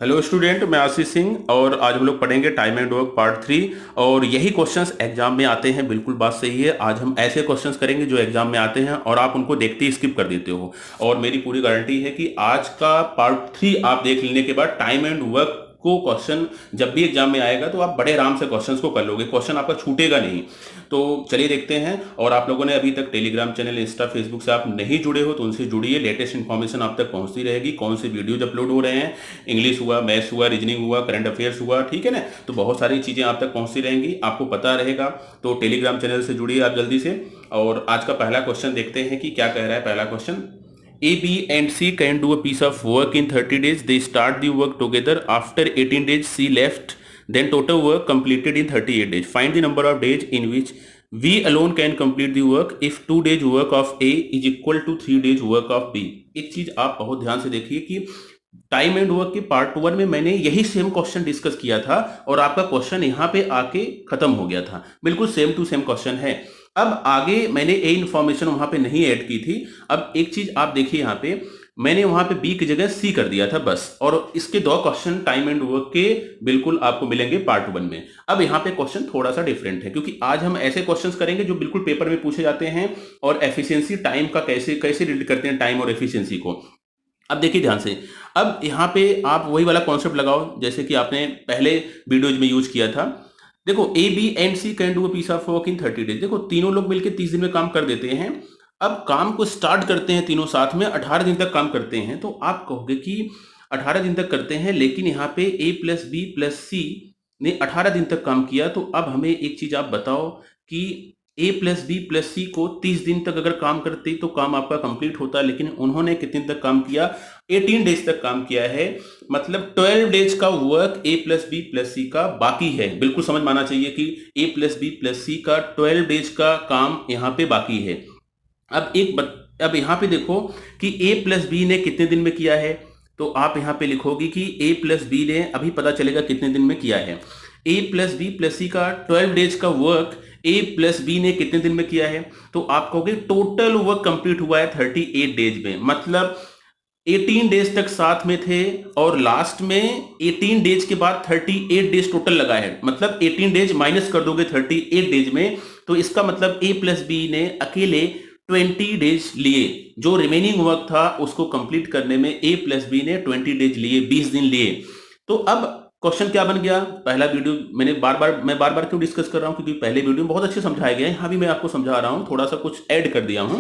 Hello student, मैं आशीष सिंह और आज हम लोग पढ़ेंगे टाइम एंड वर्क पार्ट 3। और यही क्वेश्चंस एग्जाम में आते हैं, बिल्कुल बात सही है। आज हम ऐसे क्वेश्चंस करेंगे जो एग्जाम में आते हैं और आप उनको देखते ही स्किप कर देते हो। और मेरी पूरी गारंटी है कि आज का पार्ट 3 आप देख लेने के बाद टाइम एंड वर्क को क्वेश्चन जब भी एग्जाम में आएगा तो आप बड़े आराम से क्वेश्चंस को कर लोगे, क्वेश्चन आपका छूटेगा नहीं। तो चलिए देखते हैं। और आप लोगों ने अभी तक टेलीग्राम चैनल, इंस्टा, फेसबुक से आप नहीं जुड़े हो तो उनसे जुड़िए। लेटेस्ट इन्फॉर्मेशन आप तक पहुंचती रहेगी, कौन से वीडियोज अपलोड हो रहे हैं, इंग्लिश हुआ, मैथ्स हुआ, रीजनिंग हुआ, करंट अफेयर्स हुआ, ठीक है ना। तो बहुत सारी चीज़ें आप तक पहुंचती रहेंगी, आपको पता रहेगा। तो टेलीग्राम चैनल से जुड़िए आप जल्दी से। और आज का पहला क्वेश्चन देखते हैं कि क्या कह रहा है। पहला question, A, B and C can do a piece of work in 30 days. They start the work together. After 18 days, C left. Then total work completed in 38 days. Find the number of days in which V alone can complete the work if 2 days work of A is equal to 3 days work of B. एक चीज आप बहुत ध्यान से देखिए कि time and work के part 1 में मैंने यही सेम क्वेश्चन डिस्कस किया था और आपका क्वेश्चन यहाँ पे आके खत्म हो गया था। बिल्कुल सेम टू सेम क्वेश्चन है। अब आगे मैंने ए इन्फॉर्मेशन वहां पे नहीं ऐड की थी। अब एक चीज आप देखिए, यहाँ पे मैंने वहां पे बी की जगह सी कर दिया था बस। और इसके दो क्वेश्चन टाइम एंड वर्क के बिल्कुल आपको मिलेंगे पार्ट 1 में। अब यहाँ पे क्वेश्चन थोड़ा सा डिफरेंट है क्योंकि आज हम ऐसे क्वेश्चंस करेंगे जो बिल्कुल पेपर में पूछे जाते हैं और एफिशिएंसी टाइम का कैसे कैसे रीड करते हैं टाइम और एफिशिएंसी को। अब देखिए ध्यान से। अब यहाँ पे आप वही वाला कॉन्सेप्ट लगाओ जैसे कि आपने पहले वीडियोज में यूज किया था। देखो, A, B and C can do a piece of work in 30 days. देखो, तीनों लोग मिलकर 30 दिन में काम कर देते हैं। अब काम को स्टार्ट करते हैं तीनों साथ में, 18 दिन तक काम करते हैं। तो आप कहोगे कि 18 दिन तक करते हैं, लेकिन यहाँ पे ए प्लस बी प्लस सी ने 18 दिन तक काम किया। तो अब हमें एक चीज आप बताओ कि ए प्लस बी प्लस सी को 30 दिन तक अगर काम करते तो काम आपका कंप्लीट होता, लेकिन उन्होंने कितने दिन तक काम किया? 18 डेज तक काम किया है। मतलब 12 डेज का वर्क ए प्लस बी प्लस सी का बाकी है। बिल्कुल समझ में आना चाहिए कि ए प्लस बी प्लस सी का 12 डेज का काम यहाँ पे बाकी है। अब यहाँ पे देखो कि ए प्लस बी ने कितने दिन में किया है। तो आप यहाँ पे लिखोगे कि ए प्लस बी ने, अभी पता चलेगा कितने दिन में किया है। ए प्लस बी प्लस सी का 12 डेज का वर्क ए प्लस बी ने कितने दिन में किया है। तो आप कहोगे टोटल वर्क कंप्लीट हुआ है 38 डेज में। मतलब 18 डेज तक साथ में थे और लास्ट में 18 डेज के बाद 38 डेज टोटल लगा है। मतलब 18 डेज माइनस कर दोगे 38 डेज में, तो इसका मतलब ए प्लस बी ने अकेले 20 डेज लिए। जो रिमेनिंग वर्क था उसको कंप्लीट करने में ए प्लस बी ने 20 डेज लिए, 20 दिन लिए। तो अब क्वेश्चन क्या बन गया? पहला वीडियो मैं बार बार क्यों डिस्कस कर रहा हूं? क्योंकि पहले वीडियो में बहुत अच्छे समझाया गया है, यहां भी मैं आपको समझा रहा हूं, थोड़ा सा कुछ ऐड कर दिया हूं।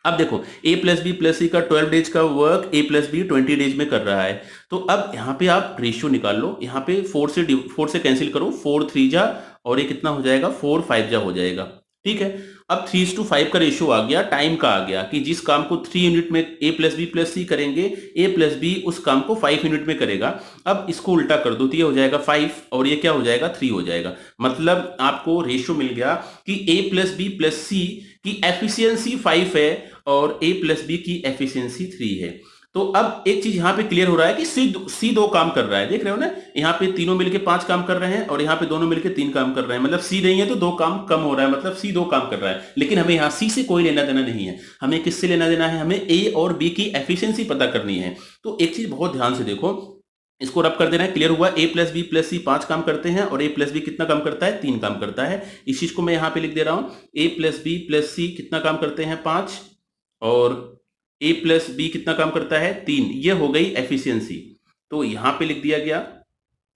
अब देखो, ए प्लस बी प्लस सी का 12 डेज का वर्क ए प्लस बी 20 डेज में कर रहा है। तो अब यहाँ पे आप रेशियो निकाल लो। यहाँ पे 4 से कैंसिल करो, 4 3 जा और ये कितना हो जाएगा? 4 5 जा हो जाएगा। ठीक है। अब 3:5 का रेशियो आ गया, टाइम का आ गया कि जिस काम को 3 यूनिट में ए प्लस बी प्लस सी करेंगे, ए प्लस बी उस काम को 5 यूनिट में करेगा। अब इसको उल्टा कर दो तो ये हो जाएगा 5 और ये क्या हो जाएगा? 3 हो जाएगा। मतलब आपको रेशियो मिल गया कि ए प्लस बी प्लस सी की एफिशिएंसी 5 है और ए प्लस बी की एफिशिएंसी 3 है। तो अब एक चीज यहां पे क्लियर हो रहा है कि सी दो काम कर रहा है। देख रहे हो ना, यहाँ पे तीनों मिलके 5 काम कर रहे हैं और यहाँ पे दोनों मिलके 3 काम कर रहे हैं। मतलब सी नहीं है तो 2 काम कम हो रहा है, मतलब सी 2 काम कर रहा है। लेकिन हमें यहाँ सी से कोई लेना देना नहीं है, हमें किससे लेना देना है? हमें ए और बी की एफिशिएंसी पता करनी है। तो एक चीज बहुत ध्यान से देखो, इसको रब कर देना है। क्लियर हुआ? ए प्लस बी प्लस सी 5 काम करते हैं और ए प्लस बी कितना काम करता है? 3 काम करता है। इस चीज को मैं यहाँ पे लिख दे रहा हूँ, ए प्लस बी प्लस सी कितना काम करते हैं? 5 और ए प्लस बी कितना काम करता है? 3। ये हो गई एफिशिएंसी। तो यहां पे लिख दिया गया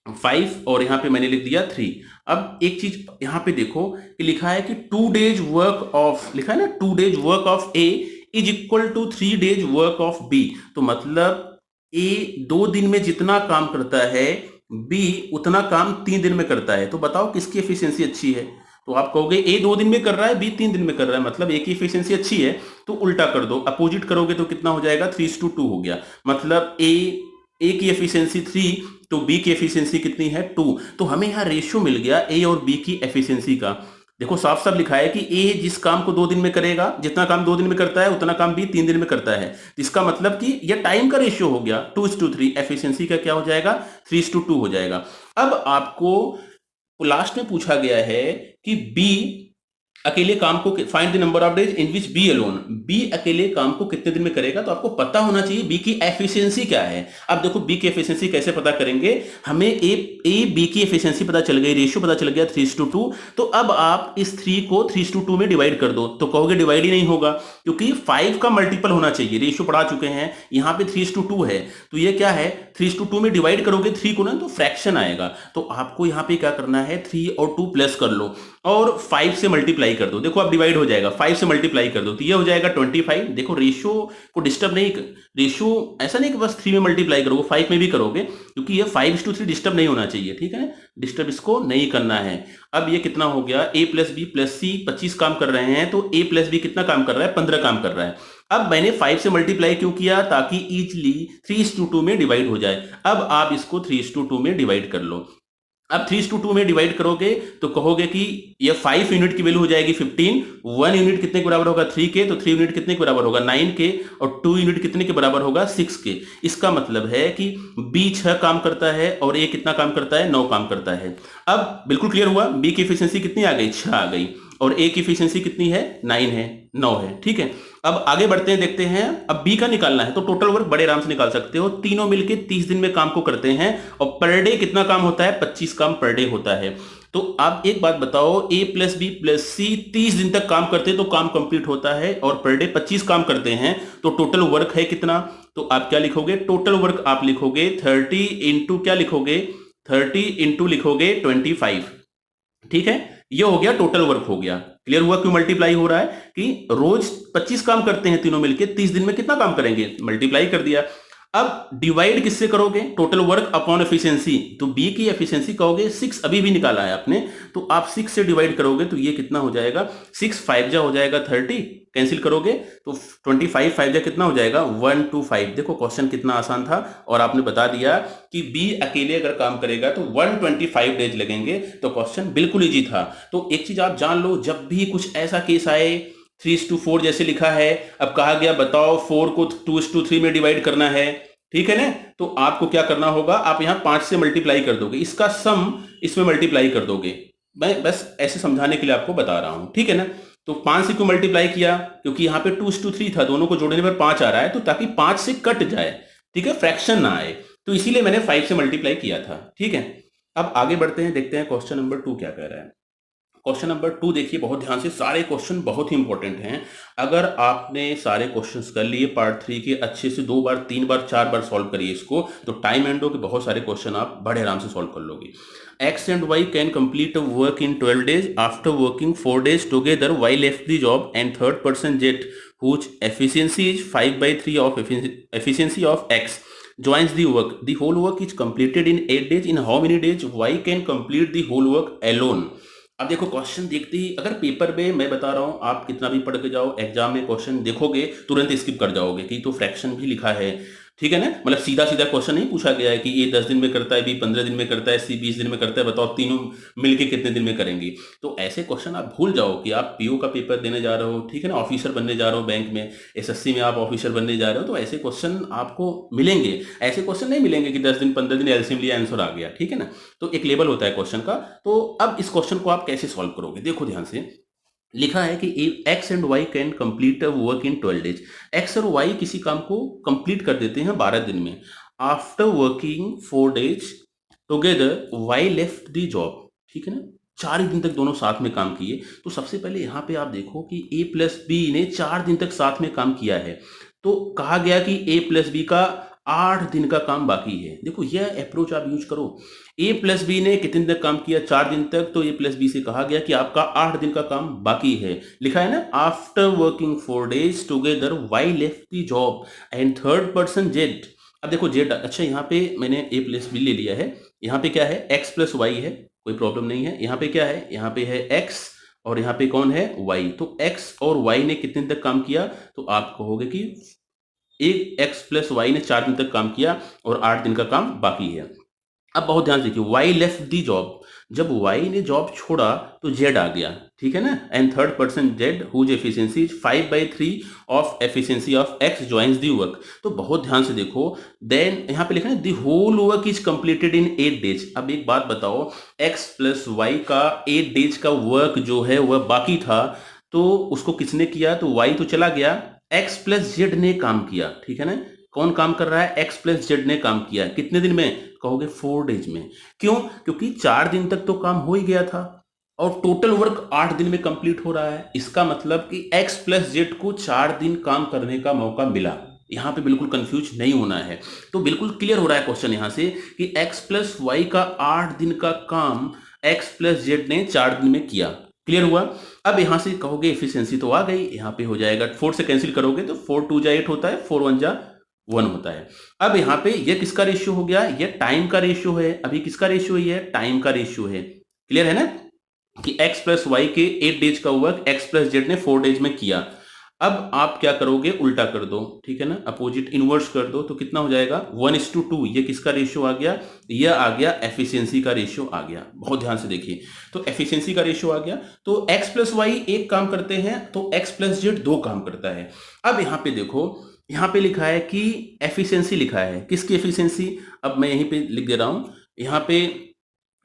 5 और यहां पे मैंने लिख दिया 3। अब एक चीज यहां पे देखो कि लिखा है कि 2 डेज वर्क ऑफ, लिखा है ना 2 days work of A is equal to 3 days work of B. तो मतलब ए 2 दिन में जितना काम करता है, बी उतना काम 3 दिन में करता है। तो बताओ किसकी एफिशिएंसी अच्छी है? तो आप कहोगे ए 2 दिन में कर रहा है, बी 3 दिन में कर रहा है, मतलब ए की एफिशिएंसी अच्छी है। तो उल्टा कर दो, अपोजिट करोगे तो कितना हो जाएगा? 3:2 हो गया। मतलब ए की एफिशिएंसी 3 तो बी की एफिशिएंसी कितनी है? 2। तो हमें यहाँ रेशियो मिल गया ए और बी की एफिशिएंसी का। देखो साफ साफ लिखा है कि ए जिस काम को 2 दिन में करेगा, जितना काम 2 दिन में करता है उतना काम बी 3 दिन में करता है। इसका मतलब कि यह टाइम का रेशियो हो गया 2:3। एफिशिएंसी का क्या हो जाएगा? 3:2 हो जाएगा। अब आपको लास्ट में पूछा गया है कि बी अकेले काम को, find the number of days in which B alone, B अकेले काम को कितने दिन में करेगा, तो आपको पता होना चाहिए बी की एफिशिएंसी क्या है। अब देखो बी की एफिशिएंसी कैसे पता करेंगे, हमें ए बी की एफिशिएंसी पता चल गई, रेशियो पता चल गया 3:2, तो अब आप इस 3 को 3:2 में डिवाइड कर दो, तो कहोगे डिवाइड ही नहीं होगा क्योंकि 5 का मल्टीपल होना चाहिए, रेशियो पढ़ा चुके हैं, यहां पे 3:2 है, तो ये क्या है 3:2 में डिवाइड करोगे 3 को ना तो फ्रैक्शन आएगा, तो आपको यहां पे क्या करना है 3 और 2 प्लस कर लो और 5 से मल्टीप्लाई कर दो, देखो अब डिवाइड हो जाएगा, 5 से मल्टीप्लाई कर दो तो ये हो जाएगा 25। देखो रेशियो को डिस्टर्ब नहीं, रेशियो ऐसा नहीं कि बस 3 में मल्टीप्लाई करोगे 5 में भी करोगे, क्योंकि ये 5:3 डिस्टर्ब नहीं होना चाहिए, ठीक है, डिस्टर्ब इसको नहीं करना है। अब ये कितना हो गया, a प्लस बी प्लस सी 25 काम कर रहे हैं, तो a प्लस बी कितना काम कर रहा है 15 काम कर रहा है। अब मैंने 5 से मल्टीप्लाई क्यों किया, ताकि इजली 3:2 में डिवाइड हो जाए। अब आप इसको 3:2 में डिवाइड कर लो, अब 3:2 में डिवाइड करोगे तो कहोगे कि ये 5 यूनिट की वैल्यू हो जाएगी 15, 1 यूनिट कितने के बराबर होगा 3 के, तो 3 यूनिट कितने के बराबर होगा 9 के, और 2 यूनिट कितने के बराबर होगा 6 के। इसका मतलब है कि बी 6 काम करता है और ए कितना काम करता है 9 काम करता है। अब बिल्कुल क्लियर हुआ, बी की एफिशिएंसी कितनी आ गई 6 आ गई, और ए की एफिशिएंसी कितनी है 9 है 9 है, ठीक है। अब आगे बढ़ते हैं, देखते हैं अब बी का निकालना है, तो टोटल वर्क बड़े आराम से निकाल सकते हो, तीनों मिलके 30 दिन में काम को करते हैं, और पर डे कितना काम होता है 25 काम पर डे होता है। तो आप एक बात बताओ, ए प्लस बी प्लस सी 30 दिन तक काम करते हैं तो काम कंप्लीट होता है, और पर डे 25 काम करते हैं, तो टोटल वर्क है कितना, तो आप क्या लिखोगे, टोटल वर्क आप लिखोगे 30 इंटू क्या लिखोगे 30 इंटू लिखोगे 25, ठीक है, ये हो गया टोटल वर्क हो गया। क्लियर हुआ क्यों मल्टीप्लाई हो रहा है, कि रोज 25 काम करते हैं तीनों मिलके, 30 दिन में कितना काम करेंगे मल्टीप्लाई कर दिया। अब डिवाइड किससे करोगे, टोटल वर्क अपॉन एफिशिएंसी, तो बी की एफिशिएंसी कहोगे 6 अभी भी निकाला है आपने, तो आप 6 से डिवाइड करोगे तो ये कितना हो जाएगा 6 5 जा हो जाएगा 30, कैंसिल करोगे तो 25 5 जा कितना हो जाएगा 125। देखो क्वेश्चन कितना आसान था, और आपने बता दिया कि बी अकेले अगर काम करेगा तो 125 डेज लगेंगे, तो क्वेश्चन बिल्कुल इजी था। तो एक चीज आप जान लो, जब भी कुछ ऐसा केस आए 3:4 जैसे लिखा है, अब कहा गया बताओ 4 को 2:3 में डिवाइड करना है, ठीक है ना, तो आपको क्या करना होगा, आप यहां 5 से मल्टीप्लाई कर दोगे, इसका सम इसमें मल्टीप्लाई कर दोगे, मैं बस ऐसे समझाने के लिए आपको बता रहा हूं, ठीक है ना। तो 5 से क्यों मल्टीप्लाई किया, क्योंकि यहां पे 2:3 था, दोनों को जोड़ने पर 5 आ रहा है, तो ताकि 5 से कट जाए, ठीक है, फ्रैक्शन ना आए, तो इसीलिए मैंने 5 से मल्टीप्लाई किया था, ठीक है। अब आगे बढ़ते हैं, देखते हैं क्वेश्चन नंबर 2 क्या कह रहा है। क्वेश्चन नंबर 2 देखिए बहुत ध्यान से, सारे क्वेश्चन बहुत ही इंपॉर्टेंट हैं। अगर आपने सारे क्वेश्चंस कर लिए पार्ट 3 के अच्छे से 2 बार 3 बार 4 बार सॉल्व करिए इसको, तो टाइम एंड हो के बहुत सारे क्वेश्चन आप बड़े आराम से सॉल्व कर लोगे। X and Y can complete work in 12 days after working 4 days together, Y left the job and third person Z whose efficiency is 5/3 of efficiency of x joins the work. The whole work is completed in 8 days. In how many days y can complete the whole work alone? अब देखो question देखते ही, अगर paper में मैं बता रहा हूं, आप कितना भी पढ़ के जाओ, एग्जाम में क्वेश्चन देखोगे तुरंत स्किप कर जाओगे कि तो फ्रैक्शन भी लिखा है, ठीक है ना, मतलब सीधा सीधा क्वेश्चन नहीं पूछा गया है कि ए 10 दिन में करता है, बी 15 दिन में करता है, सी 20 दिन में करता है, बताओ तीनों मिलके कितने दिन में करेंगे। तो ऐसे क्वेश्चन आप भूल जाओ कि आप पीओ का पेपर देने जा रहे हो, ठीक है ना, ऑफिसर बनने जा रहे हो बैंक में, एसएससी में आप ऑफिसर बनने जा रहे हो, तो ऐसे क्वेश्चन आपको मिलेंगे। ऐसे क्वेश्चन नहीं मिलेंगे कि 10 दिन 15 दिन एलसीएम लिया आंसर आ गया, ठीक है ना, तो एक लेवल होता है क्वेश्चन का। तो अब इस क्वेश्चन को आप कैसे सॉल्व करोगे, देखो ध्यान से, लिखा है कि X and Y can complete work in 12 days. X और वाई किसी काम को कंप्लीट कर देते हैं 12 दिन में, after working 4 days together Y left the job, ठीक है ना, 4 ही दिन तक दोनों साथ में काम किए। तो सबसे पहले यहां पे आप देखो कि ए प्लस बी ने 4 दिन तक साथ में काम किया है, तो कहा गया कि ए प्लस बी का 8 दिन का काम बाकी है। देखो यह अप्रोच आप यूज करो, ए प्लस बी ने कितने दिन तक काम किया 4 दिन तक, तो ए प्लस बी से कहा गया कि आपका 8 दिन का काम बाकी है, लिखा है ना, after working 4 days together Y left the job and third person Z. अब देखो जेड, अच्छा यहाँ पे मैंने ए प्लस बी ले लिया है, यहाँ पे क्या है एक्स प्लस वाई है, कोई प्रॉब्लम नहीं है, यहाँ पे क्या है, यहाँ पे है एक्स और यहाँ पे कौन है वाई, तो एक्स और वाई ने कितने दिन तक काम किया, तो आप कहोगे कि एक एक्स प्लस वाई ने 4 दिन तक काम किया और 8 दिन का काम बाकी है। अब बहुत ध्यान से देखिए, वाई लेफ्ट दी जॉब, जब वाई ने जॉब छोड़ा तो जेड आ गया, ठीक है ना, and third person Z whose efficiency is 5/3 of efficiency of X joins the work. तो बहुत ध्यान से देखो, देन यहाँ पे लिखा है the whole work is completed in 8 days. अब एक बात बताओ, एक्स प्लस वाई का 8 डेज का वर्क जो है वह बाकी था, तो उसको किसने किया, तो वाई तो चला गया, एक्स प्लस जेड ने काम किया, ठीक है ना। कौन काम कर रहा है, एक्स प्लस जेड ने काम किया, कितने दिन में, कहोगे 4 डेज में। क्यों, क्योंकि 4 दिन तक तो काम हो ही गया था और टोटल वर्क 8 दिन में कंप्लीट हो रहा है। इसका मतलब कि x प्लस जेड को 4 दिन काम करने का मौका मिला। यहां पे बिल्कुल कंफ्यूज नहीं होना है, तो बिल्कुल क्लियर हो रहा है क्वेश्चन यहां से कि x प्लस वाई का 8 दिन का काम x प्लस जेड ने 4 दिन में किया। क्लियर हुआ। अब यहां से कहोगे एफिशिएंसी तो आ गई, यहां पे हो जाएगा 4 से कैंसिल करोगे तो 4 2 जा 8 होता है, 4 1 जा 1 होता है। अब यहाँ पे ये किसका रेशियो हो गया, ये टाइम का रेशियो है। अभी किसका रेशियो है, ये टाइम का रेशियो है। क्लियर है ना कि x प्लस वाई के 8 डेज का वर्क x प्लस जेड ने 4 डेज में किया। अब आप क्या करोगे, उल्टा कर दो, ठीक है ना, अपोजिट इनवर्स कर दो, तो कितना हो जाएगा 1:2। ये किसका रेशियो आ गया, यह आ गया एफिशिएंसी का रेशियो आ गया। बहुत ध्यान से देखिए, तो एफिशिएंसी का रेशियो आ गया, तो x प्लस वाई एक काम करते हैं तो x प्लस जेड दो काम करता है। अब यहाँ पे देखो, यहाँ पे लिखा है कि एफिशिएंसी लिखा है, किसकी एफिशिएंसी, अब मैं यहीं पे लिख दे रहा हूं, यहाँ पे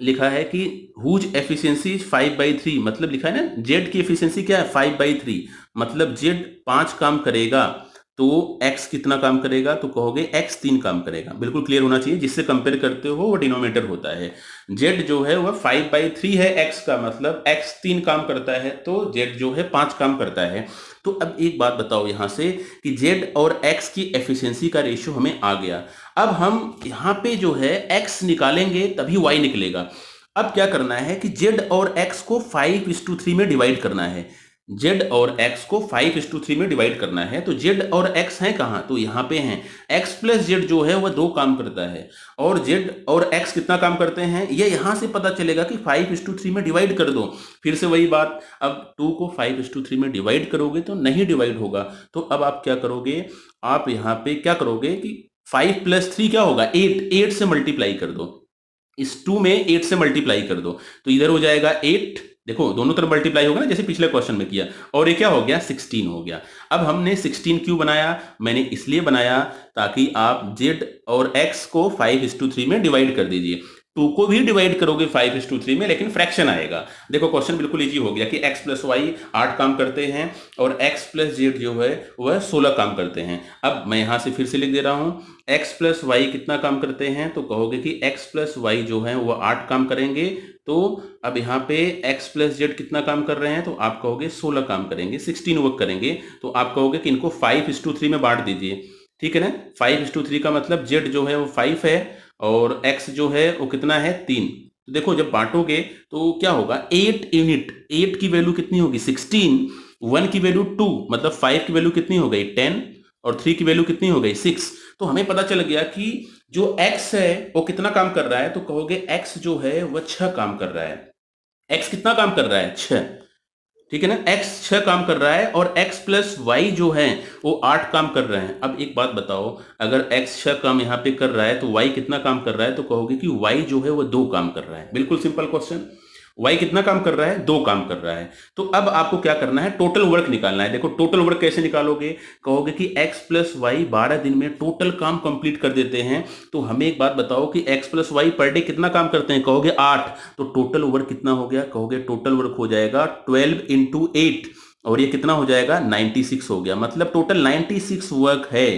लिखा है कि हुज एफिशिएंसी 5/3, मतलब लिखा है ना जेड की एफिशिएंसी क्या है 5/3, मतलब जेड 5 काम करेगा तो एक्स कितना काम करेगा, तो कहोगे एक्स 3 काम करेगा। बिल्कुल क्लियर होना चाहिए, जिससे कंपेयर करते हो वो डिनोमिनेटर होता है। जेड जो है वह 5/3 है एक्स का, मतलब एक्स 3 काम करता है तो जेड जो है 5 काम करता है। तो अब एक बात बताओ यहां से कि जेड और एक्स की एफिशिएंसी का रेशियो हमें आ गया। अब हम यहां पे जो है एक्स निकालेंगे तभी वाई निकलेगा। अब क्या करना है कि जेड और एक्स को 5:3 में डिवाइड करना है। जेड और एक्स को 5:3 में डिवाइड करना है, तो जेड और एक्स हैं कहां, तो यहां पे हैं। एक्स प्लस जेड जो है वह 2 काम करता है और जेड और एक्स कितना काम करते हैं, ये यहां से पता चलेगा कि 5:3 में डिवाइड कर दो। फिर से वही बात, अब 2 को 5:3 में डिवाइड करोगे तो नहीं डिवाइड होगा, तो अब आप क्या करोगे, आप यहां पे क्या करोगे कि 5 + 3 क्या होगा 8, 8 से मल्टीप्लाई कर दो, इस 2 में 8 से मल्टीप्लाई कर दो, तो इधर हो जाएगा 8, देखो दोनों तरफ मल्टीप्लाई होगा ना जैसे पिछले क्वेश्चन में किया, और ये क्या हो गया 16 हो गया। अब हमने 16 क्यों बनाया, मैंने इसलिए बनाया ताकि आप जेड और एक्स को 5:3 में डिवाइड कर दीजिए। 2 को भी डिवाइड करोगे 5:3 में, लेकिन फ्रैक्शन आएगा। देखो क्वेश्चन बिल्कुल इजी हो गया कि x प्लस वाई 8 काम करते हैं और x प्लस जेड जो है वह 16 काम करते हैं। अब मैं यहां से फिर से लिख दे रहा हूं, x प्लस वाई कितना काम करते हैं, तो कहोगे कि x प्लस वाई जो है वह 8 काम करेंगे। तो अब यहाँ पे x प्लस जेड कितना काम कर रहे हैं, तो आप कहोगे 16 काम करेंगे, 16 वर्क करेंगे, तो आप कहोगे कि इनको 5:3 में बांट दीजिए, ठीक है ना। 5:3 का मतलब जेड जो है वो 5 है और x जो है वो कितना है 3। तो देखो जब बांटोगे तो क्या होगा 8 यूनिट, 8 की वैल्यू कितनी होगी 16, 1 की वैल्यू 2, मतलब 5 की वैल्यू कितनी हो गई 10 और 3 की वैल्यू कितनी हो गई 6। तो हमें पता चल गया कि जो x है वो कितना काम कर रहा है, तो कहोगे x जो है वह 6 काम कर रहा है। x कितना काम कर रहा है 6, ठीक है ना, x 6 काम कर रहा है और x प्लस वाई जो है वो 8 काम कर रहे हैं। अब एक बात बताओ, अगर x 6 काम यहाँ पे कर रहा है तो y कितना काम कर रहा है, तो कहोगे कि y जो है वो 2 काम कर रहा है। बिल्कुल सिंपल क्वेश्चन, y कितना काम कर रहा है 2 काम कर रहा है। तो अब आपको क्या करना है, टोटल वर्क निकालना है। देखो टोटल वर्क कैसे निकालोगे, कहोगे कि x प्लस वाई 12 दिन में टोटल काम कंप्लीट कर देते हैं। तो हमें एक बात बताओ कि x plus Y per day कितना काम करते हैं, कहोगे 8, तो टोटल वर्क कितना हो गया, कहोगे टोटल वर्क हो जाएगा 12 × 8 और ये कितना हो जाएगा 96 हो गया, मतलब टोटल 96 वर्क है।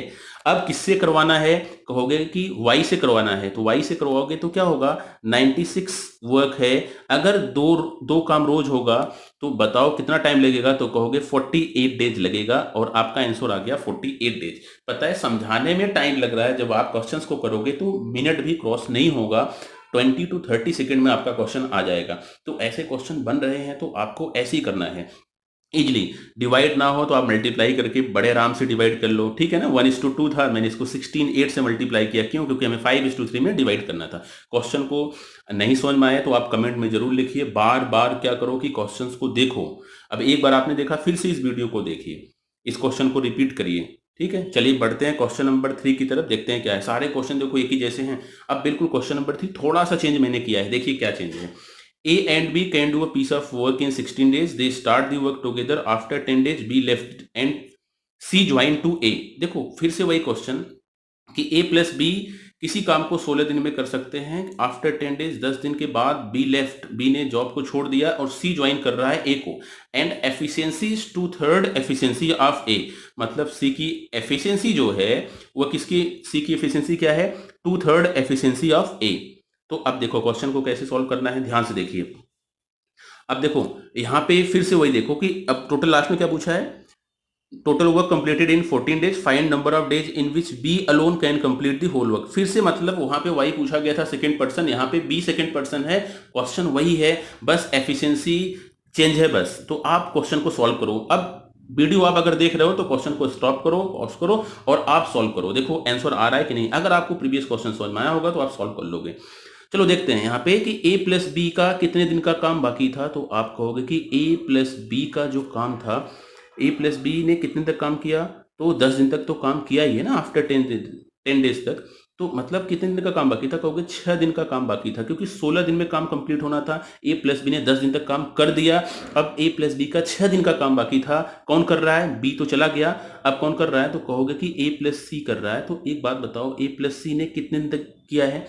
अब किससे करवाना है, कहोगे कि y से करवाना है, तो y से करवाओगे तो क्या होगा 96 वर्क है। अगर दो दो काम रोज होगा तो बताओ कितना टाइम लगेगा, तो कहोगे 48 डेज लगेगा और आपका आंसर आ गया 48 डेज। पता है समझाने में टाइम लग रहा है, जब आप क्वेश्चंस को करोगे तो मिनट भी क्रॉस नहीं होगा, 20 to 30 सेकेंड में आपका क्वेश्चन आ जाएगा। तो ऐसे क्वेश्चन बन रहे हैं तो आपको ऐसे ही करना है, इजली डिवाइड ना हो तो आप मल्टीप्लाई करके बड़े आराम से डिवाइड कर लो, ठीक है ना। 1:2 था, मैंने इसको 16 8 से मल्टीप्लाई किया, क्यों, क्योंकि हमें 5:3 में डिवाइड करना था। क्वेश्चन को नहीं समझ में आए तो आप कमेंट में जरूर लिखिए, बार बार क्या करो कि क्वेश्चंस को देखो। अब एक बार आपने देखा फिर से इस वीडियो को देखिए, इस क्वेश्चन को रिपीट करिए। ठीक है, चलिए बढ़ते हैं क्वेश्चन नंबर 3 की तरफ, देखते हैं क्या है। सारे क्वेश्चन देखो एक ही जैसे हैं। अब बिल्कुल क्वेश्चन नंबर 3 थोड़ा सा चेंज मैंने किया है, देखिए क्या चेंज है। A and B can do a piece of work in 16 days. They start the work together. After 10 days, B left and C joined to A. देखो फिर से वही क्वेश्चन कि A प्लस बी किसी काम को 16 दिन में कर सकते हैं। आफ्टर 10 डेज, 10 दिन के बाद बी लेफ्ट, बी ने जॉब को छोड़ दिया और सी ज्वाइन कर रहा है ए को। And efficiency is 2/3 efficiency of A, मतलब सी की एफिशिएंसी जो है वो किसकी, सी की एफिशिएंसी क्या है, 2/3 एफिशिएंसी ऑफ ए। तो अब देखो क्वेश्चन को कैसे सॉल्व करना है, ध्यान से देखिए। अब देखो यहां पे फिर से वही देखो कि अब टोटल लास्ट में क्या पूछा है, total work completed in 14 days, find number of days in which B alone can complete the whole work. फिर से मतलब वहां पे वाई पूछा गया था सेकंड पर्सन, यहाँ पे बी सेकंड पर्सन है, क्वेश्चन वही है, बस एफिशिएंसी चेंज है बस। तो आप क्वेश्चन को सॉल्व करो। अब वीडियो आप अगर देख रहे हो तो क्वेश्चन को स्टॉप करो, पॉज करो और आप सॉल्व करो, देखो आंसर आ रहा है कि नहीं। अगर आपको प्रीवियस क्वेश्चन समझ में आया होगा तो आप सॉल्व कर लोगे। चलो देखते हैं यहाँ पे कि a प्लस बी का कितने दिन का काम बाकी था। तो आप कहोगे कि a प्लस बी का जो काम था, a प्लस बी ने कितने तक काम किया, तो 10 दिन तक तो काम किया ही है ना, आफ्टर 10 डेज तक। तो मतलब कितने दिन का काम बाकी था, कहोगे 6 दिन का काम बाकी था, क्योंकि 16 दिन में काम कंप्लीट होना था। a प्लस बी ने 10 दिन तक काम कर दिया। अब a प्लस बी का 6 दिन का काम बाकी था। कौन कर रहा है, b तो चला गया, अब कौन कर रहा है, तो कहोगे कि a प्लस सी कर रहा है। तो एक बात बताओ, a प्लस सी ने कितने दिन तक किया है,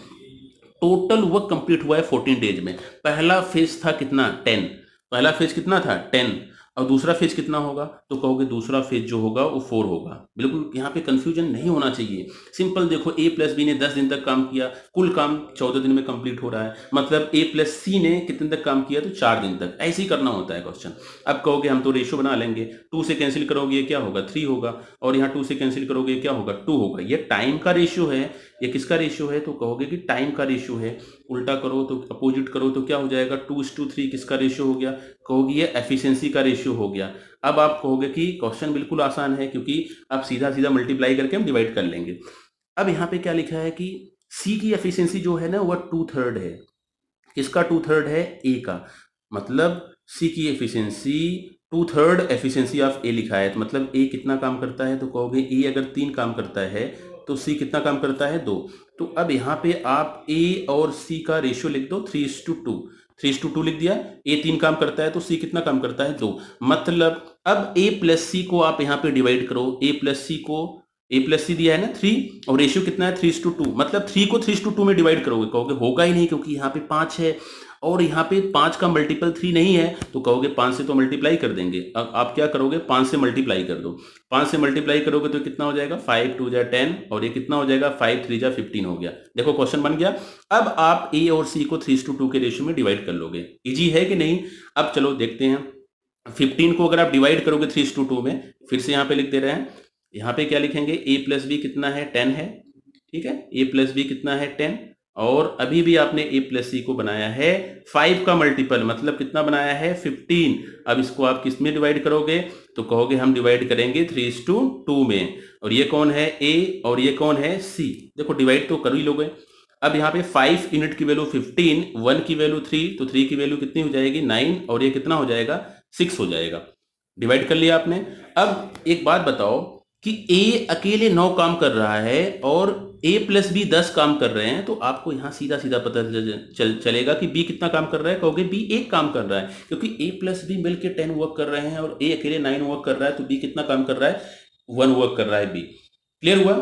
टोटल वर्क कंप्लीट हुआ है 14 डेज में। पहला फेज था कितना, 10, पहला फेज कितना था 10, और दूसरा फेज कितना होगा, तो कहोगे दूसरा फेज जो होगा वो 4 होगा। बिल्कुल यहाँ पे कंफ्यूजन नहीं होना चाहिए, सिंपल देखो a प्लस बी ने 10 दिन तक काम किया, कुल काम 14 दिन में कंप्लीट हो रहा है, मतलब a प्लस सी ने कितने तक काम किया, तो 4 दिन तक। ऐसे ही करना होता है क्वेश्चन। अब कहोगे हम तो रेशियो बना लेंगे, 2 से कैंसिल करोगे ये क्या होगा, 3 होगा, और यहाँ 2 से कैंसिल करोगे क्या होगा, 2 होगा। ये टाइम का रेशियो है, ये किसका रेशियो है, तो कहोगे कि टाइम का रेशियो है। उल्टा करो तो अपोजिट करो तो क्या हो जाएगा, 2:3 किसका रेशियो हो गया, कहोगे ये एफिशिएंसी का रेशियो हो गया। अब आप कहोगे कि क्वेश्चन बिल्कुल आसान है, क्योंकि अब सीधा सीधा मल्टीप्लाई करके हम डिवाइड कर लेंगे। अब यहाँ पे क्या लिखा है कि सी की एफिशिएंसी जो है ना वह 2/3 है। किसका 2/3 है, ए का, मतलब सी की एफिशिएंसी 2/3 एफिशिएंसी ऑफ ए लिखा है। तो मतलब ए कितना काम करता है, तो कहोगे ए अगर 3 काम करता है तो सी कितना काम करता है, 2। तो अब यहाँ पे आप ए और सी का रेशियो लिख दो 3:2, 3:2 लिख दिया। ए 3 काम करता है तो सी कितना काम करता है, 2। मतलब अब ए प्लस सी को आप यहाँ पे डिवाइड करो, ए प्लस सी को, ए प्लस सी दिया है ना 3, और रेशियो कितना है 3:2, मतलब 3 को 3:2 में डिवाइड करोगे, कहोगे होगा ही नहीं, क्योंकि यहाँ पे 5 है और यहाँ पे 5 का मल्टीपल 3 नहीं है, तो कहोगे 5 से तो मल्टीप्लाई कर देंगे। अब आप क्या करोगे, 5 से मल्टीप्लाई कर दो, 5 से मल्टीप्लाई करोगे तो कितना हो जाएगा, 5 2 जा 10, और ये कितना हो जाएगा, 5 3 जा 15 हो गया। देखो क्वेश्चन बन गया। अब आप ए और सी को 3:2 के रेशियो में डिवाइड कर लोगे। इजी है कि नहीं। अब चलो देखते हैं, 15 को अगर आप डिवाइड करोगे 3:2 में, फिर से यहाँ पे लिख दे रहे हैं, यहाँ पे क्या लिखेंगे, ए प्लस बी कितना है, 10 है, ठीक है, ए प्लस बी कितना है, 10, और अभी भी आपने ए प्लस सी को बनाया है 5 का मल्टीपल, मतलब कितना बनाया है, 15। अब इसको आप किस में डिवाइड करोगे, तो कहोगे हम डिवाइड करेंगे 3:2 में, और ये कौन है, ए, और ये कौन है, सी। देखो डिवाइड तो कर ही लोगे। अब यहाँ पे 5 यूनिट की वैल्यू 15, 1 की वैल्यू 3, तो 3 की वैल्यू कितनी हो जाएगी, 9, और ये कितना हो जाएगा, 6 हो जाएगा। डिवाइड कर लिया आपने। अब एक बात बताओ कि ए अकेले 9 काम कर रहा है और ए प्लस बी 10 काम कर रहे हैं, तो आपको यहां सीधा सीधा पता चलेगा कि बी कितना काम कर रहा है, कहोगे बी 1 काम कर रहा है, क्योंकि ए प्लस बी मिलकर 10 वर्क कर रहे हैं और ए अकेले 9 वर्क कर रहा है, तो बी कितना काम कर रहा है, 1 वर्क कर रहा है बी। क्लियर हुआ।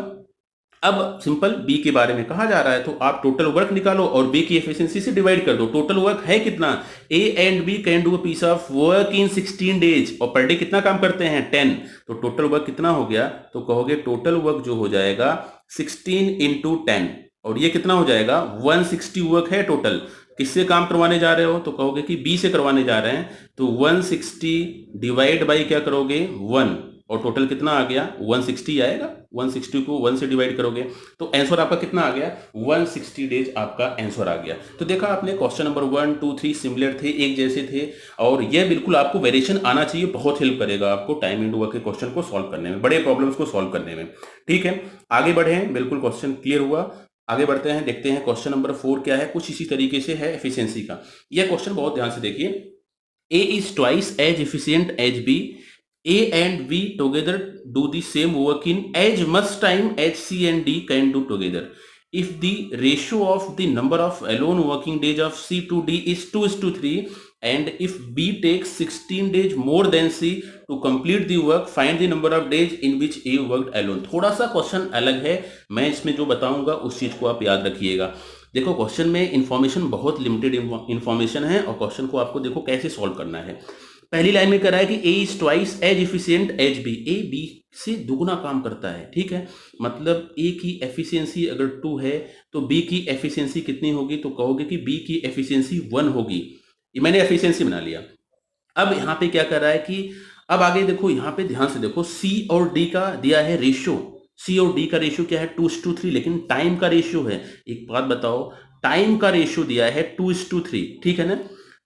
अब सिंपल बी के बारे में कहा जा रहा है, तो आप टोटल वर्क निकालो और बी की एफिशिएंसी से डिवाइड कर दो। टोटल वर्क है कितना, A and B can do a piece of work in 16 days, और पर डे कितना काम करते हैं, 10। तो टोटल वर्क कितना हो गया, तो कहोगे टोटल वर्क जो हो जाएगा 16 × 10, और ये कितना हो जाएगा, 160 वर्क है टोटल। किससे काम करवाने जा रहे हो, तो कहोगे कि बी से करवाने जा रहे हैं, तो 160 डिवाइड बाई क्या करोगे, 1, और टोटल कितना आ गया, 160 आएगा। 160 को 1 से डिवाइड करोगे तो आंसर आपका कितना आ गया, 160 डेज आपका आंसर आ गया। तो देखा आपने क्वेश्चन नंबर 1 2 3 सिमिलर थे, एक जैसे थे, और ये बिल्कुल आपको वेरिएशन आना चाहिए, बहुत हेल्प करेगा आपको टाइम एंड वर्क के क्वेश्चन को सॉल्व करने में, बड़े प्रॉब्लम्स को सॉल्व करने में। ठीक है, आगे बढ़े हैं, बिल्कुल क्वेश्चन क्लियर हुआ। आगे बढ़ते हैं, देखते हैं क्वेश्चन नंबर 4 क्या है। कुछ इसी तरीके से है एफिशिएंसी का। यह क्वेश्चन बहुत ध्यान से देखिए। A is twice as efficient as B A and B together do the same work in as much time as C and D can do together. If the ratio of the number of alone working days of C to D is 2:3, and if B takes 16 days more than C to complete the work, find the number of days in which A worked alone. थोड़ा सा question अलग है, मैं इसमें जो बताऊंगा उस चीज को आप याद रखिएगा। देखो क्वेश्चन में इंफॉर्मेशन बहुत लिमिटेड इंफॉर्मेशन है और क्वेश्चन को आपको देखो कैसे सॉल्व करना है। पहली लाइन में कह रहा है कि A is twice as efficient as B, A B से दुगुना काम करता है, ठीक है। मतलब ए की एफिशिएंसी अगर 2 है तो बी की एफिशिएंसी कितनी होगी, तो कहोगे कि बी की एफिशिएंसी 1 होगी। ये मैंने एफिशिएंसी बना लिया। अब यहाँ पे क्या कर रहा है कि अब आगे देखो, यहाँ पे ध्यान से देखो, सी और डी का दिया है रेशियो, सी और डी का रेशियो क्या है 2:3, लेकिन टाइम का रेशियो है, एक बात बताओ, टाइम का रेशियो दिया है 2:3, ठीक है ना।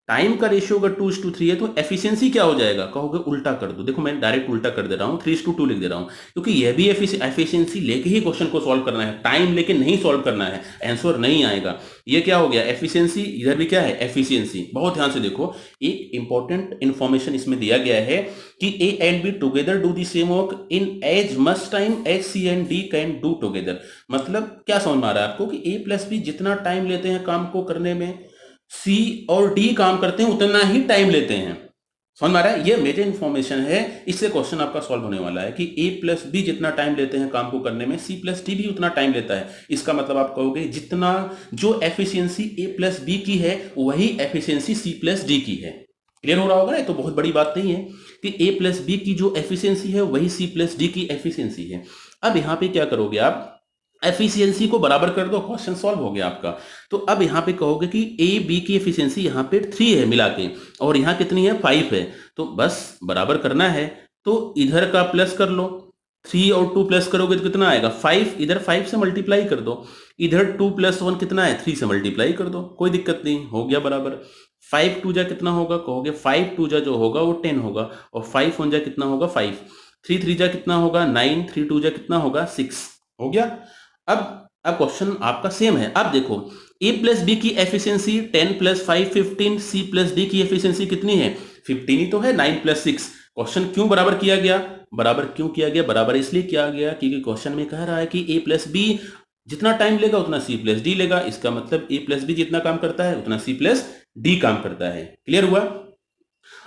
टाइम का रेशियो अगर 2:3 है तो एफिशिएंसी क्या हो जाएगा, कहोगे उल्टा कर दो। देखो मैं डायरेक्ट उल्टा कर दे रहा हूं, 3:2 लिख दे रहा हूं, क्योंकि यह भी एफिशिएंसी लेके ही क्वेश्चन को सॉल्व करना है, टाइम लेके नहीं सॉल्व करना है, आंसर नहीं आएगा। ये क्या हो गया एफिशिएंसी, इधर भी क्या है एफिशिएंसी। बहुत ध्यान से देखो, एक इंपॉर्टेंट इंफॉर्मेशन इसमें दिया गया है कि A and B together do the same work in as much time as C and D can do together. मतलब क्या समझ में आ रहा है आपको कि ए प्लस बी जितना टाइम लेते हैं काम को करने में, सी और डी काम करते हैं उतना ही टाइम लेते हैं। समझ में आ रहा है, ये मेजर इंफॉर्मेशन है, इससे क्वेश्चन आपका सॉल्व होने वाला है कि ए प्लस बी जितना टाइम लेते हैं काम को करने में, सी प्लस डी भी उतना टाइम लेता है। इसका मतलब आप कहोगे जितना जो एफिशिएंसी ए प्लस बी की है वही एफिशिएंसी सी प्लस डी की है। क्लियर हो रहा होगा ना, तो बहुत बड़ी बात नहीं है कि ए प्लस बी की जो एफिशिएंसी है वही सी प्लस डी की एफिशिएंसी है। अब यहां पे क्या करोगे आप, एफिशिएंसी को बराबर कर दो, क्वेश्चन सॉल्व हो गया आपका। तो अब यहां पे कहोगे कि ए बी की एफिशिएंसी यहां पे 3 है मिला के, और यहां कितनी है 5 है, तो बस बराबर करना है, तो इधर का प्लस कर लो, 3 और 2 प्लस करोगे तो कितना आएगा 5, इधर 5 से मल्टीप्लाई कर दो, इधर 2 + 1 कितना है 3 से मल्टीप्लाई कर दो, कोई दिक्कत नहीं, हो गया बराबर। 5 2 जा कितना होगा, कहोगे 5 2 जा जो होगा वो 10 होगा, और 5 1 जा कितना होगा 5, 3 3 जा कितना होगा 9, 3 2 जा कितना होगा 6, हो गया। अब क्वेश्चन आपका सेम है। अब देखो ए प्लस बी की एफिशिएंसी 10 + 5 15, सी प्लस डी की एफिशिएंसी कितनी है 15 ही तो है, 9 + 6। क्वेश्चन क्यों बराबर किया गया, बराबर क्यों किया गया, बराबर इसलिए किया गया क्योंकि क्वेश्चन में कह रहा है कि ए प्लस बी जितना टाइम लेगा उतना सी प्लस डी लेगा। इसका मतलब ए प्लस बी जितना काम करता है उतना सी प्लस डी काम करता है। क्लियर हुआ।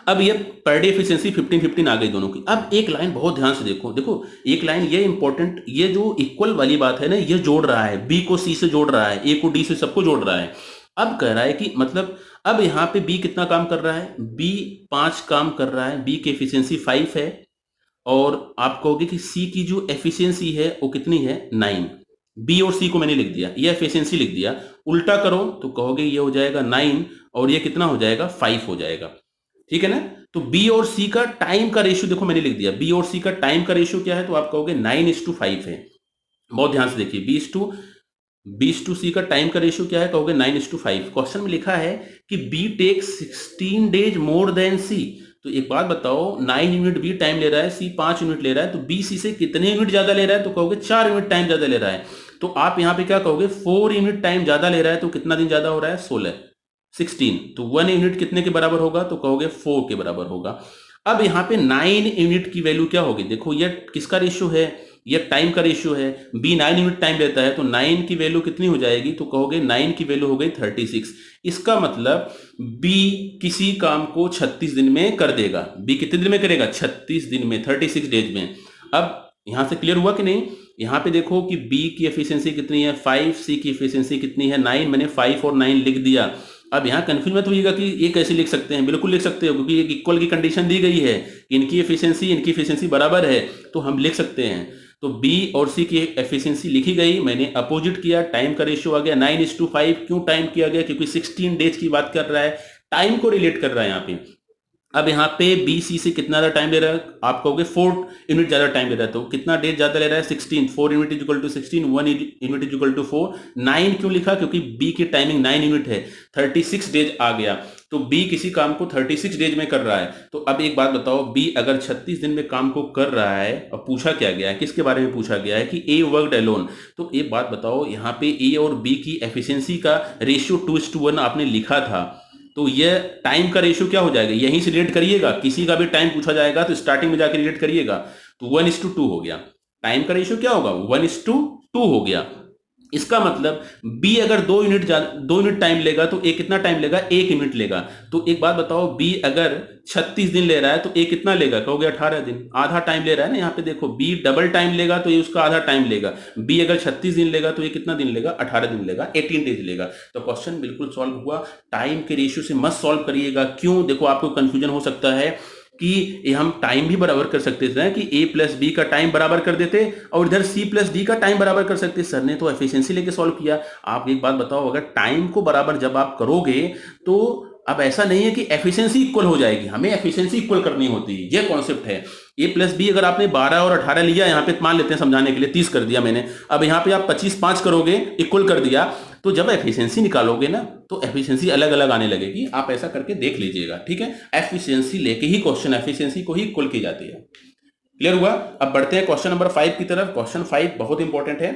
अब ये पर डे एफिशिएंसी 15-15 आ गई दोनों की। अब एक लाइन बहुत ध्यान से देखो, देखो एक लाइन ये इंपॉर्टेंट, ये जो इक्वल वाली बात है ना, ये जोड़ रहा है, बी को सी से जोड़ रहा है, ए को डी से, सबको जोड़ रहा है। अब कह रहा है कि मतलब अब यहाँ पे बी कितना काम कर रहा है, बी 5 काम कर रहा है, बी की एफिशिएंसी 5 है, और आप कहोगे कि सी की जो एफिशिएंसी है वो कितनी है 9। बी और सी को मैंने लिख दिया, ये एफिशिएंसी लिख दिया, उल्टा करो तो कहोगे ये हो जाएगा 9 और ये कितना हो जाएगा 5 हो जाएगा, ठीक है ना। तो बी और सी का टाइम का रेशियो देखो मैंने लिख दिया, बी और सी का टाइम का रेशियो क्या है, तो आप कहोगे 9:5 है। बहुत ध्यान से देखिए, बी टू सी का टाइम का रेशियो क्या है, कहोगे 9:5। क्वेश्चन में लिखा है कि B take 16 days more than C. तो एक बात बताओ, 9 यूनिट बी टाइम ले रहा है, सी 5 यूनिट ले रहा है, तो बी सी से कितने यूनिट ज्यादा ले रहा है, तो कहोगे 4 यूनिट टाइम ज्यादा ले रहा है। तो आप यहां पे क्या कहोगे 4 यूनिट टाइम ज्यादा ले रहा है, तो कितना दिन ज्यादा हो रहा है 16, तो 1 यूनिट कितने के बराबर होगा, तो कहोगे 4 के बराबर होगा। अब यहाँ पे 9 यूनिट की वैल्यू क्या होगी, देखो ये किसका रेशियो है, ये टाइम का रेशियो है, बी 9 यूनिट टाइम लेता है, तो 9 की वैल्यू कितनी हो जाएगी, तो कहोगे 9 की वैल्यू हो गई 36। इसका मतलब बी किसी काम को 36 दिन में कर देगा। बी कितने दिन में करेगा 36 दिन में, 36 डेज में। अब यहां से क्लियर हुआ कि नहीं। यहां पे देखो कि बी की एफिशिएंसी कितनी है 5, सी की एफिशिएंसी कितनी है 9, मैंने 5 और 9 लिख दिया। अब यहाँ कंफ्यूज मत होइएगा कि ये कैसे लिख सकते हैं, बिल्कुल लिख सकते हो, क्योंकि एक इक्वल की कंडीशन दी गई है, इनकी एफिशिएंसी बराबर है, तो हम लिख सकते हैं। तो बी और सी की एफिशिएंसी लिखी गई, मैंने अपोजिट किया, टाइम का रेशियो आ गया 9:5। क्यों टाइम किया गया, क्योंकि 16 डेज की बात कर रहा है, टाइम को रिलेट कर रहा है यहाँ पे। अब यहाँ पे बी सी से कितना ज्यादा टाइम ले रहा है, आप कहोगे 4 यूनिट ज्यादा टाइम ले रहा है, तो कितना डेज ज्यादा ले रहा है 16, 4 unit equal to 16, 1 unit equal to 4। 9 क्यों लिखा, क्योंकि बी की टाइमिंग 9 यूनिट है, 36 डेज आ गया, तो बी किसी काम को 36 डेज में कर रहा है। तो अब एक बात बताओ, बी अगर 36 दिन में काम को कर रहा है, और पूछा क्या गया है, किसके बारे में पूछा गया है कि ए वर्कड अलोन, तो एक बात बताओ, यहाँ पे ए और बी की एफिशिएंसी का रेशियो 2:1 आपने लिखा था, तो ये टाइम का रेशियो क्या हो जाएगा, यहीं से रिलेट करिएगा, किसी का भी टाइम पूछा जाएगा तो स्टार्टिंग में जाकर रिलेट करिएगा। तो 1:2 हो गया, टाइम का रेशियो क्या होगा, 1:2 हो गया। इसका मतलब बी अगर 2 यूनिट टाइम लेगा तो ए कितना टाइम लेगा, 1 यूनिट लेगा। तो एक बात बताओ, बी अगर 36 दिन ले रहा है तो ए कितना लेगा, कहोगे 18 दिन, आधा टाइम ले रहा है ना। यहाँ पे देखो बी डबल टाइम लेगा तो ये उसका आधा टाइम लेगा। बी अगर 36 दिन लेगा तो ये कितना दिन लेगा, 18 दिन लेगा, 18 डेज लेगा। तो क्वेश्चन बिल्कुल सॉल्व हुआ। टाइम के रेशियो से मत सॉल्व करिएगा, क्यों, देखो आपको कंफ्यूजन हो सकता है कि ये हम टाइम भी बराबर कर सकते थे कि ए प्लस बी का टाइम बराबर कर देते और इधर सी प्लस डी का टाइम बराबर कर सकते। सर ने तो एफिशिएंसी लेके सॉल्व किया। आप एक बात बताओ, अगर टाइम को बराबर जब आप करोगे तो अब ऐसा नहीं है कि एफिशिएंसी इक्वल हो जाएगी, हमें एफिशिएंसी इक्वल करनी होती है, ये कॉन्सेप्ट है। ए प्लस बी अगर आपने 12 और 18 लिया, यहाँ पे मान लेते हैं समझाने के लिए 30 कर दिया मैंने, अब यहाँ पे आप 25 5 करोगे, इक्वल कर दिया, तो जब एफिशिएंसी निकालोगे ना तो एफिशिएंसी अलग अलग आने लगेगी। आप ऐसा करके देख लीजिएगा, ठीक है। एफिशिएंसी लेके ही क्वेश्चन एफिशिएंसी को ही इक्वल की जाती है। क्लियर हुआ। अब बढ़ते हैं क्वेश्चन नंबर 5 की तरफ। क्वेश्चन 5 बहुत इंपॉर्टेंट है।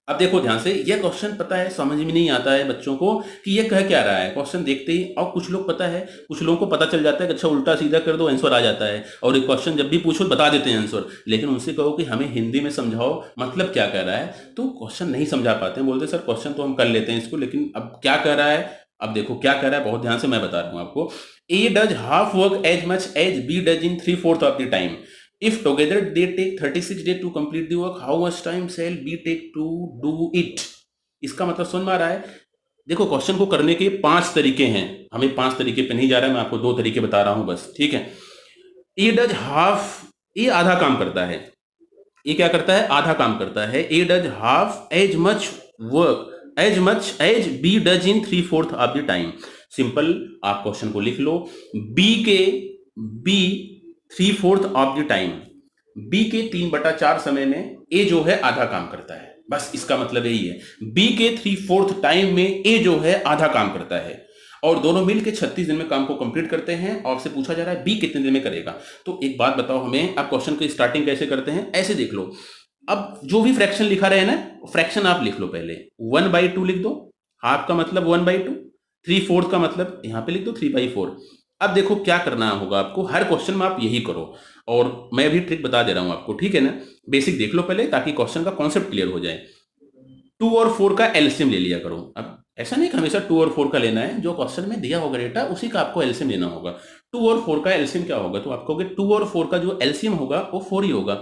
अब देखो ध्यान से, यह क्वेश्चन पता है समझ में नहीं आता है बच्चों को कि ये कह क्या रहा है क्वेश्चन देखते ही। और कुछ लोग पता है, कुछ लोगों को पता चल जाता है कि अच्छा उल्टा सीधा कर दो आंसर आ जाता है, और एक क्वेश्चन जब भी पूछो बता देते हैं आंसर। लेकिन उनसे कहो कि हमें हिंदी में समझाओ मतलब क्या कह रहा है, तो क्वेश्चन नहीं समझा पाते हैं, बोलते सर क्वेश्चन तो हम कर लेते हैं इसको, लेकिन अब क्या कह रहा है। अब देखो क्या कह रहा है, बहुत ध्यान से मैं बता रहा हूं आपको। A does half work as much as B does in 3/4 of the time. If together they take 36 days to complete the work, how much time shall B take to do it? इसका मतलब समझ में आ रहा है। देखो question को करने के 5 तरीके हैं, हमें 5 तरीके पे नहीं जा रहा है, मैं आपको 2 तरीके बता रहा हूं बस, ठीक है। ए डज हाफ, ये आधा काम करता है, ये क्या करता है, आधा काम करता है। A does half as much work as B does in 3/4 of the time. Simple, आप क्वेश्चन को लिख लो। B 3/4 of the time, B के 3/4 समय में ए जो है आधा काम करता है, बस इसका मतलब यही है। बी के 3/4 टाइम में ए जो है आधा काम करता है, और दोनों मिलकर 36 दिन में काम को कंप्लीट करते हैं। और से पूछा जा रहा है बी कितने दिन में करेगा। तो एक बात बताओ हमें, अब क्वेश्चन की स्टार्टिंग कैसे करते हैं, ऐसे देख लो। अब जो भी फ्रैक्शन लिखा रहे ना, फ्रैक्शन आप लिख लो पहले। 1/2 लिख दो, हाफ का मतलब 1/2, 3/4 का मतलब यहां पे लिख दो 3/4। अब देखो क्या करना होगा आपको, हर क्वेश्चन में आप यही करो, और मैं भी ट्रिक बता दे रहा हूं आपको, ठीक है ना। बेसिक देख लो पहले ताकि क्वेश्चन का कॉन्सेप्ट क्लियर हो जाए। 2 और 4 का एलसीएम ले लिया करो। अब ऐसा नहीं कि हमेशा 2 और 4 का लेना है, जो क्वेश्चन में दिया होगा डेटा उसी का आपको एलसीएम लेना होगा। 2 और 4 का एलसीएम क्या होगा, तो आप कहोगे 2 और 4 का जो एलसीएम होगा वो 4 ही होगा।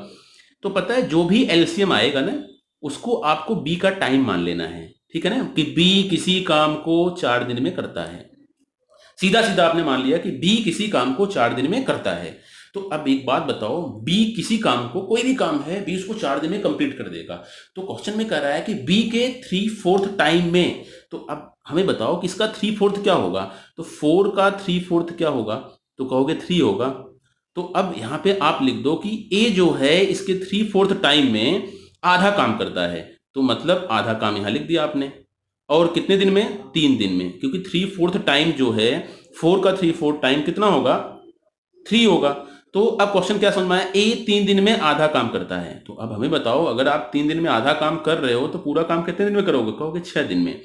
तो पता है जो भी एलसीएम आएगा ना, उसको आपको बी का टाइम मान लेना है, ठीक है ना, कि बी किसी काम को 4 दिन में करता है। सीधा सीधा आपने मान लिया कि बी किसी काम को 4 दिन में करता है। तो अब एक बात बताओ, बी किसी काम को, कोई भी काम है, बी उसको 4 दिन में कंप्लीट कर देगा। तो क्वेश्चन में कह रहा है कि बी के 3/4 टाइम में, तो अब हमें बताओ कि इसका 3/4 क्या होगा। तो 4 का 3/4 क्या होगा, तो कहोगे 3 होगा। तो अब यहां पे आप लिख दो कि ए जो है इसके 3/4 टाइम में आधा काम करता है, तो मतलब आधा काम यहां लिख दिया आपने। और कितने दिन में, 3 दिन में, क्योंकि 3/4 टाइम जो है, 4 का 3/4 टाइम कितना होगा, 3 होगा। तो अब क्वेश्चन क्या समझ में आया, ए 3 दिन में आधा काम करता है। तो अब हमें बताओ, अगर आप 3 दिन में आधा काम कर रहे हो तो पूरा काम कितने दिन में करोगे, कहोगे 6 दिन में।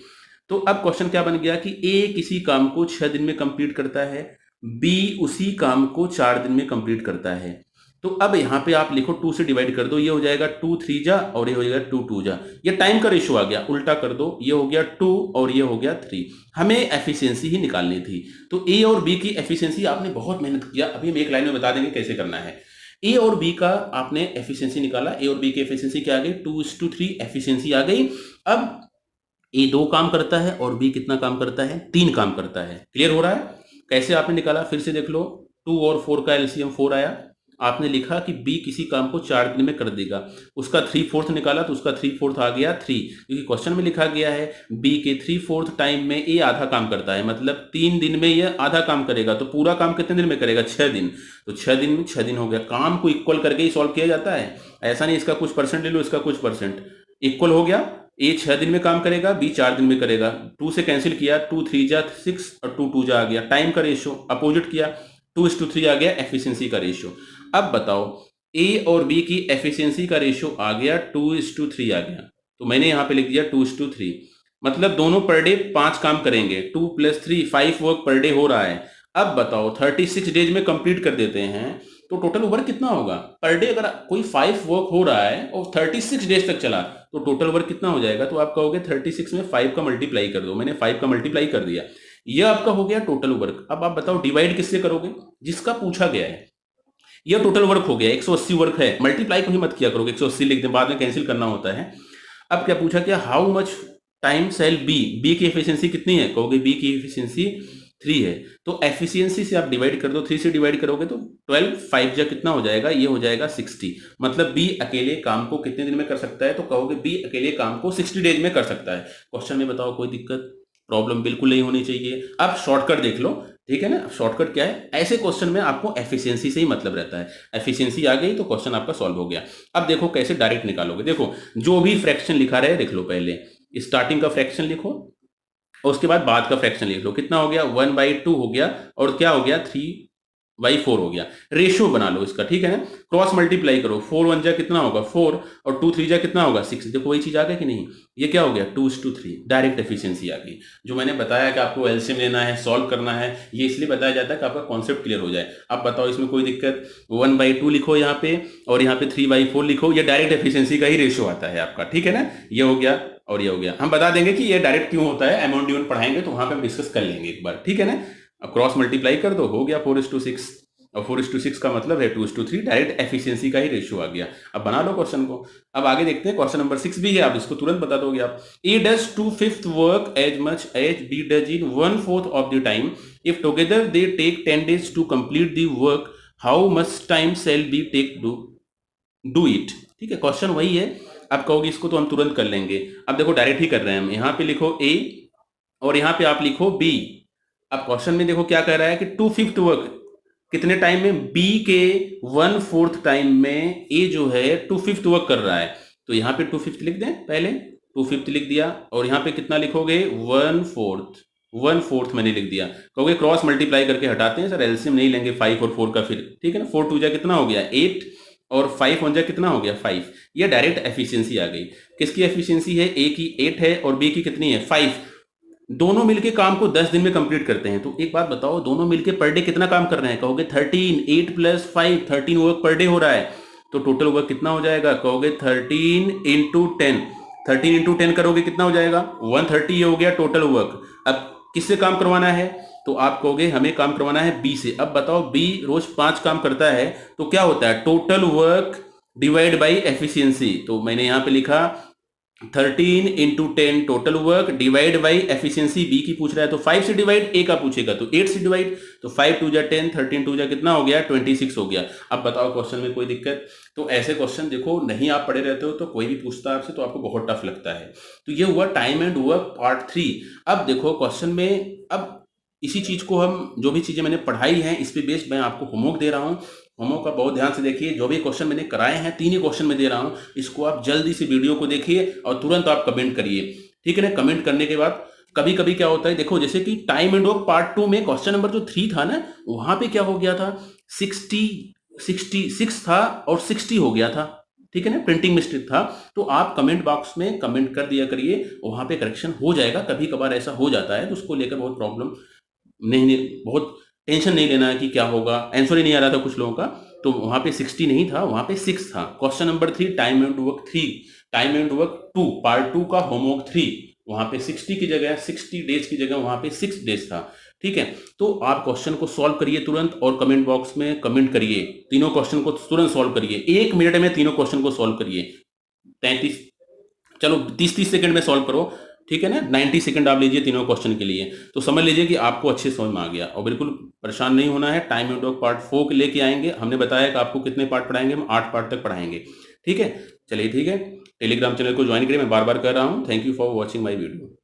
तो अब क्वेश्चन क्या बन गया कि ए किसी काम को 6 दिन में कंप्लीट करता है, बी उसी काम को 4 दिन में कंप्लीट करता है। तो अब यहां पे आप लिखो 2 से डिवाइड कर दो, ये हो जाएगा 2 3 जा और ये हो जाएगा 2 2 जा। ये टाइम का रेशियो आ गया, उल्टा कर दो, ये हो गया 2 और ये हो गया 3। हमें एफिशिएंसी ही निकालनी थी। तो ए और बी की एफिशिएंसी आपने बहुत मेहनत किया, अभी हम एक लाइन में बता देंगे कैसे करना है। ए और बी का आपने एफिशिएंसी निकाला, ए और बी की एफिशिएंसी क्या आ गई, 2:3 एफिशिएंसी आ गई। अब ए 2 काम करता है और बी कितना काम करता है, 3 काम करता है। क्लियर हो रहा है, कैसे आपने निकाला, फिर से देख लो। 2 और 4 का एलसीएम 4 आया, आपने लिखा कि बी किसी काम को 4 दिन में कर देगा, उसका 3/4 निकाला तो उसका 3/4 आ गया 3, क्योंकि क्वेश्चन में लिखा गया है बी के 3/4 टाइम में ए आधा काम करता है, मतलब 3 दिन में ये आधा काम करेगा। तो पूरा काम कितने दिन में करेगा, 6 दिन। तो 6 दिन में 6 दिन हो गया। काम को इक्वल करके ही सॉल्व किया जाता है, ऐसा नहीं इसका कुछ परसेंट ले लो इसका कुछ परसेंट। इक्वल हो गया, ए 6 दिन में काम करेगा, बी 4 दिन में करेगा। 2 से कैंसिल किया, 2 3 जा 6 और 2 2 जा आ गया। टाइम का रेशियो अपोजिट किया, 2:3 आ गया एफिशिएंसी का रेशियो। अब बताओ, ए और बी की एफिशिएंसी का रेशियो आ गया 2:3 आ गया, तो मैंने यहां पे लिख दिया 2:3। मतलब दोनों पर डे 5 काम करेंगे, 2 + 3 5 वर्क पर डे हो रहा है। अब बताओ 36 डेज में कंप्लीट कर देते हैं तो टोटल वर्क कितना होगा पर डे। अगर कोई 5 वर्क हो रहा है और 36 डेज तक चला तो टोटल वर्क कितना हो जाएगा, तो आप कहोगे 36 में 5 का मल्टीप्लाई कर दो। मैंने 5 का मल्टीप्लाई कर दिया, ये आपका हो गया टोटल वर्क। अब आप बताओ डिवाइड किससे करोगे, जिसका पूछा गया है। ये टोटल वर्क हो गया, 180 वर्क है, मल्टीप्लाई को ही मत किया करोगे, 180 लिख दें, बाद में कैंसिल करना होता है। अब क्या पूछा क्या, how much time shall B की एफिशिएंसी कितनी है, कहोगे बी की एफिशिएंसी 3 है। तो एफिशिएंसी से आप डिवाइड कर दो, 3 से डिवाइड करोगे तो 12, 5 जा कितना हो जाएगा, ये हो जाएगा 60। मतलब बी अकेले काम को कितने दिन में कर सकता है, तो कहोगे बी अकेले काम को 60 डेज में कर सकता है। क्वेश्चन में बताओ कोई दिक्कत, प्रॉब्लम बिल्कुल नहीं होनी चाहिए। अब शॉर्टकट देख लो, ठीक है ना। शॉर्टकट क्या है, ऐसे क्वेश्चन में आपको एफिशिएंसी से ही मतलब रहता है। एफिशिएंसी आ गई तो क्वेश्चन आपका सॉल्व हो गया। अब देखो कैसे डायरेक्ट निकालोगे। देखो जो भी फ्रैक्शन लिखा रहे देख लो, पहले स्टार्टिंग का फ्रैक्शन लिखो और उसके बाद का फ्रैक्शन लिख लो। कितना हो गया, 1/2 हो गया और क्या हो गया, 3/4 हो गया। रेशियो बना लो इसका, ठीक है ना। क्रॉस मल्टीप्लाई करो, 4 1 जा कितना होगा 4 और 2 3 जा कितना होगा 6। देखो वही चीज आ गई कि नहीं, ये क्या हो गया 2:3, डायरेक्ट एफिशिएंसी आ गई। जो मैंने बताया कि आपको एलसीएम लेना है, सॉल्व करना है, ये इसलिए बताया जाता है कि आपका कॉन्सेप्ट क्लियर हो जाए। अब बताओ इसमें कोई दिक्कत, 1/2 लिखो यहाँ पे और यहाँ पे 3/4 लिखो, ये डायरेक्ट एफिशिएंसी का ही रेशियो आता है आपका, ठीक है ना। ये हो गया और ये हो गया। हम बता देंगे कि ये डायरेक्ट क्यों होता है, अमाउंट ड्यून पढ़ाएंगे तो वहां पे हम डिस्कस कर लेंगे एक बार, ठीक है ना। अब क्रॉस मल्टीप्लाई कर दो, हो गया 4:6 और 4:6 का मतलब है 2:3, डायरेक्ट एफिशिएंसी का ही रेशियो आ गया। अब बना लो क्वेश्चन को। अब आगे देखते हैं, क्वेश्चन नंबर 6 भी है, आप इसको तुरंत बता दोगे आप। A does 2/5 work as much as B does in 1/4 of the time, if together they take 10 days to complete the work, how much time shall B take do it. ठीक है, क्वेश्चन वही है। आप कहोगे इसको तो हम तुरंत कर लेंगे। अब देखो डायरेक्ट ही कर रहे हैं हम, यहाँ पे लिखो ए और यहाँ पे आप लिखो बी। अब क्वेश्चन में देखो क्या कह रहा है कि 2/5 वर्क कितने टाइम में, बी के 1/4 टाइम में ए जो है 2/5 वर्क कर रहा है। तो यहाँ पे 2/5 लिख दें, पहले 2/5 लिख दिया और यहाँ पे कितना लिखोगे 1/4, 1/4 मैंने लिख दिया। कहोगे क्रॉस मल्टीप्लाई करके हटाते हैं सर, एलसीएम नहीं लेंगे 5 और 4 का फिर, ठीक है ना। 4 2 जा कितना हो गया 8 और 5 1 जा कितना हो गया 5। ये डायरेक्ट एफिशिएंसी आ गई। किसकी एफिशिएंसी है, ए की 8 है और बी की कितनी है 5। दोनों मिलके काम को 10 दिन में कंप्लीट करते हैं। तो एक बात बताओ, दोनों मिलके पर डे कितना काम कर रहे हैं, कहोगे 13, 8 + 5 13 वर्क पर डे हो रहा है। तो टोटल वर्क कितना हो जाएगा, कहोगे 13 × 10, 13 × 10 करोगे कितना हो जाएगा 130, हो गया टोटल वर्क। अब किससे काम करवाना है, तो आप कहोगे हमें काम करवाना है बी से। अब बताओ बी रोज 5 काम करता है तो क्या होता है, total work divide by efficiency. तो मैंने यहां पे लिखा 13 × 10 total work divide by efficiency. B की पूछ रहा है तो 5 से डिवाइड, ए का पूछेगा तो 8 से डिवाइड। तो 5 2 जा 10, 13 2 जा कितना हो गया 26 हो गया। अब बताओ क्वेश्चन में कोई दिक्कत। तो ऐसे क्वेश्चन देखो नहीं आप पढ़े रहते हो तो कोई भी पूछता है आपसे तो आपको बहुत टफ लगता है। तो ये हुआ टाइम एंड वर्क पार्ट 3। अब देखो क्वेश्चन में, अब इसी चीज को हम, जो भी चीजें मैंने पढ़ाई हैं इस पे बेस्ड मैं आपको होमवर्क दे रहा हूँ। होमवर्क का बहुत ध्यान से देखिए, जो भी क्वेश्चन मैंने कराए हैं 3 ही क्वेश्चन में दे रहा हूँ, इसको आप जल्दी से वीडियो को देखिए और तुरंत आप कमेंट करिए, ठीक है ना। कमेंट करने के बाद कभी कभी क्या होता है, देखो जैसे कि टाइम एंड वर्क पार्ट 2 में क्वेश्चन नंबर जो 3 था ना, वहां पे क्या हो गया था 66 था और 60 हो गया था, ठीक है ना, प्रिंटिंग मिस्टेक था। तो आप कमेंट बॉक्स में कमेंट कर दिया करिए, वहां पे करेक्शन हो जाएगा। कभी कभार ऐसा हो जाता है तो उसको लेकर बहुत प्रॉब्लम नहीं, बहुत टेंशन नहीं लेना है कि क्या होगा, आंसर ही नहीं आ रहा था कुछ लोगों का। तो वहां पे 60 नहीं था, वहां पे 6 था। Question number 3 time and work 3, time and work 2 part 2 का होमवर्क 3, वहां पे 60 की जगह 60 डेज की जगह वहां पे 6 डेज था, ठीक है। तो आप क्वेश्चन को सॉल्व करिए तुरंत और कमेंट बॉक्स में कमेंट करिए, तीनों क्वेश्चन को तुरंत सॉल्व करिए, 1 मिनट में तीनों क्वेश्चन को सॉल्व करिए। 33, चलो 30 सेकंड में सॉल्व करो, ठीक है ना। 90 सेकंड आप लीजिए तीनों क्वेश्चन के लिए, तो समझ लीजिए कि आपको अच्छे समझ में आ गया। और बिल्कुल परेशान नहीं होना है, टाइम एंड वर्क पार्ट 4 लेके आएंगे। हमने बताया कि आपको कितने पार्ट पढ़ाएंगे, हम 8 पार्ट तक पढ़ाएंगे, ठीक है। चलिए ठीक है, टेलीग्राम चैनल को ज्वाइन करिए, मैं बार बार कर रहा हूँ। Thank you for watching my video.